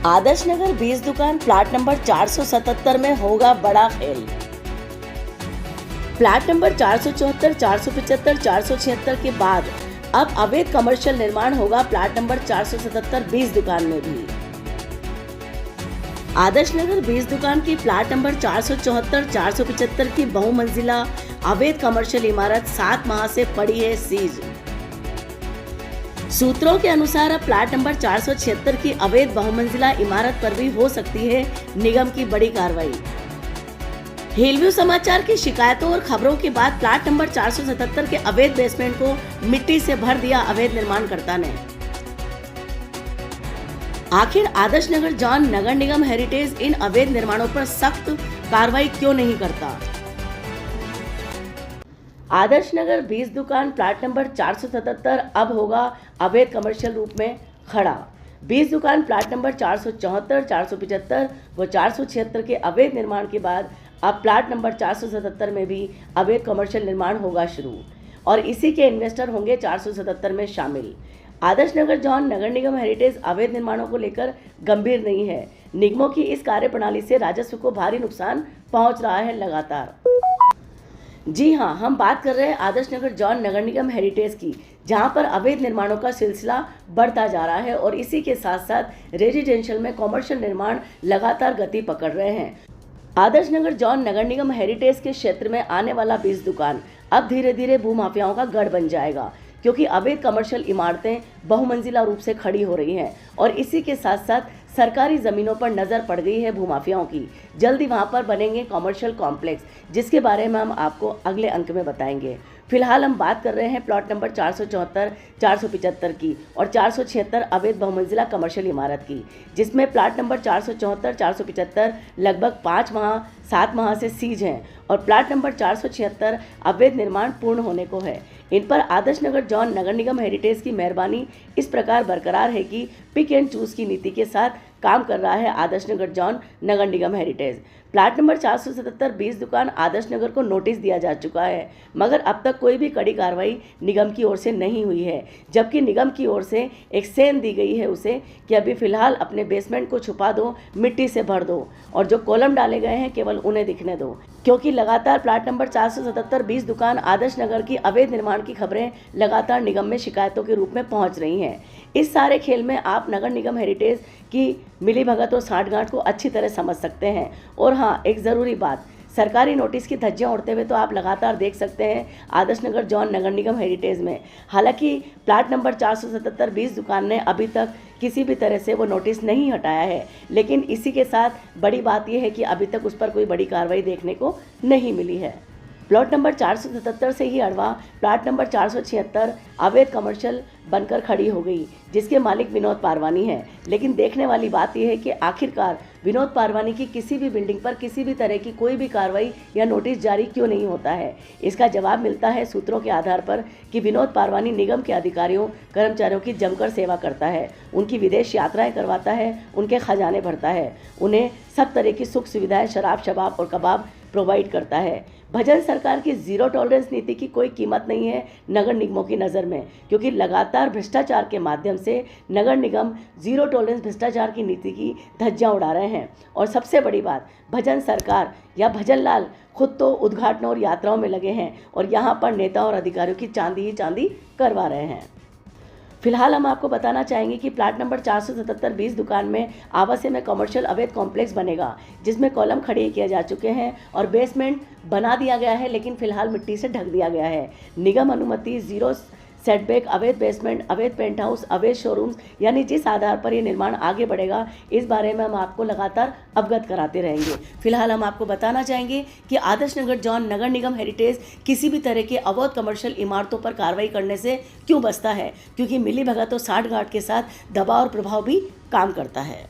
आदर्श नगर 20 दुकान plot number 477 में होगा बड़ा खेल। प्लाट नंबर 474, 475, 476 के बाद अब अवैध कमर्शियल निर्माण होगा प्लाट नंबर 477 20 दुकान में भी। आदर्श नगर 20 दुकान की प्लाट नंबर 474, 475 की बहुमंजिला अवैध कमर्शियल इमारत 7 माह से पड़ी है सीज। सूत्रों के अनुसार अब प्लाट नंबर 476 की अवैध बहुमंजिला इमारत पर भी हो सकती है निगम की बड़ी कार्रवाई। हिलव्यू समाचार की शिकायतों और खबरों के बाद प्लाट नंबर 477 के अवैध बेसमेंट को मिट्टी से भर दिया अवैध निर्माणकर्ता ने। आखिर आदर्श नगर जॉन नगर निगम हेरिटेज इन अवैध निर्माणों पर सख्त कार्रवाई क्यों नहीं करता? आदर्श नगर 20 दुकान प्लाट नंबर 477 अब होगा अवैध कमर्शियल रूप में खड़ा। 20 दुकान प्लाट नंबर 474, 475 व 476 के अवैध निर्माण के बाद अब प्लाट नंबर 477 में भी अवैध कमर्शियल निर्माण होगा शुरू और इसी के इन्वेस्टर होंगे 477 में शामिल। आदर्श नगर जॉन नगर निगम हेरिटेज अवैध निर्माणों को लेकर गंभीर नहीं है। निगमों की इस कार्यप्रणाली से राजस्व को भारी नुकसान पहुंच रहा है लगातार। जी हाँ, हम बात कर रहे हैं आदर्श नगर जॉन नगर निगम हेरिटेज की, जहां पर अवैध निर्माणों का सिलसिला बढ़ता जा रहा है और इसी के साथ साथ रेजिडेंशियल में कॉमर्शियल निर्माण लगातार गति पकड़ रहे हैं। आदर्श नगर जॉन नगर निगम हेरिटेज के क्षेत्र में आने वाला 20 दुकान अब धीरे धीरे भूमाफियाओं का गढ़ बन जाएगा, क्योंकि अवैध कमर्शियल इमारतें बहुमंजिला रूप से खड़ी हो रही हैं और इसी के साथ साथ सरकारी ज़मीनों पर नज़र पड़ गई है भूमाफियाओं की। जल्दी वहां पर बनेंगे कमर्शियल कॉम्प्लेक्स, जिसके बारे में हम आपको अगले अंक में बताएंगे। फिलहाल हम बात कर रहे हैं प्लॉट नंबर 474, 475 की और 476 अवैध बहुमंजिला कमर्शियल इमारत की, जिसमें प्लाट नंबर 474, 475 लगभग 7 माह से सीज हैं और प्लाट नंबर 476 अवैध निर्माण पूर्ण होने को है। इन पर आदर्श नगर जॉन नगर निगम हेरिटेज की मेहरबानी इस प्रकार बरकरार है कि पिक एंड चूज की नीति के साथ काम कर रहा है आदर्श नगर जॉन नगर निगम हेरिटेज। प्लाट नंबर 477 20 दुकान आदर्श नगर को नोटिस दिया जा चुका है, मगर अब तक कोई भी कड़ी कार्रवाई निगम की ओर से नहीं हुई है, जबकि निगम की ओर से एक सेन दी गई है उसे कि अभी फिलहाल अपने बेसमेंट को छुपा दो, मिट्टी से भर दो और जो कॉलम डाले गए हैं केवल उन्हें दिखने दो, क्योंकि लगातार प्लाट नंबर 477 20 दुकान आदर्श नगर की अवैध निर्माण की खबरें लगातार निगम में शिकायतों के रूप में पहुंच रही हैं। इस सारे खेल में आप नगर निगम हेरिटेज की मिलीभगत और साठगांठ को अच्छी तरह समझ सकते हैं। और हाँ, एक ज़रूरी बात, सरकारी नोटिस की धज्जियां उड़ते हुए तो आप लगातार देख सकते हैं आदर्श नगर जॉन नगर निगम हेरिटेज में। हालांकि प्लाट नंबर 477 20 दुकान ने अभी तक किसी भी तरह से वो नोटिस नहीं हटाया है, लेकिन इसी के साथ बड़ी बात यह है कि अभी तक उस पर कोई बड़ी कार्रवाई देखने को नहीं मिली है। प्लॉट नंबर 477 से ही अड़वा प्लाट नंबर 476 अवैध कमर्शियल बनकर खड़ी हो गई, जिसके मालिक विनोद पारवानी हैं। लेकिन देखने वाली बात यह है कि आखिरकार विनोद पारवानी की किसी भी बिल्डिंग पर किसी भी तरह की कोई भी कार्रवाई या नोटिस जारी क्यों नहीं होता है। इसका जवाब मिलता है सूत्रों के आधार पर कि विनोद पारवानी निगम के अधिकारियों कर्मचारियों की जमकर सेवा करता है, उनकी विदेश यात्राएं करवाता है, उनके खजाने भरता है, उन्हें सब तरह की सुख सुविधाएं शराब शबाब और कबाब प्रोवाइड करता है। भजन सरकार की जीरो टॉलरेंस नीति की कोई कीमत नहीं है नगर निगमों की नज़र में, क्योंकि लगातार भ्रष्टाचार के माध्यम से नगर निगम जीरो टॉलरेंस भ्रष्टाचार की नीति की धज्जियां उड़ा रहे हैं। और सबसे बड़ी बात, भजन सरकार या भजन लाल खुद तो उद्घाटनों और यात्राओं में लगे हैं और यहाँ पर नेता और अधिकारियों की चांदी ही चांदी करवा रहे हैं। फिलहाल हम आपको बताना चाहेंगे कि प्लाट नंबर 477 20 दुकान में आवासीय में कमर्शियल अवैध कॉम्प्लेक्स बनेगा, जिसमें कॉलम खड़े किए जा चुके हैं और बेसमेंट बना दिया गया है, लेकिन फिलहाल मिट्टी से ढक दिया गया है। निगम अनुमति, जीरो सेटबैक, अवैध बेसमेंट, अवैध पेंट हाउस, अवैध शोरूम्स, यानी जिस आधार पर ये निर्माण आगे बढ़ेगा इस बारे में हम आपको लगातार अवगत कराते रहेंगे। फिलहाल हम आपको बताना चाहेंगे कि आदर्श नगर जॉन नगर निगम हेरिटेज किसी भी तरह के अवैध कमर्शियल इमारतों पर कार्रवाई करने से क्यों बचता है, क्योंकि मिलीभगत और साठगांठ के साथ दबाव और प्रभाव भी काम करता है।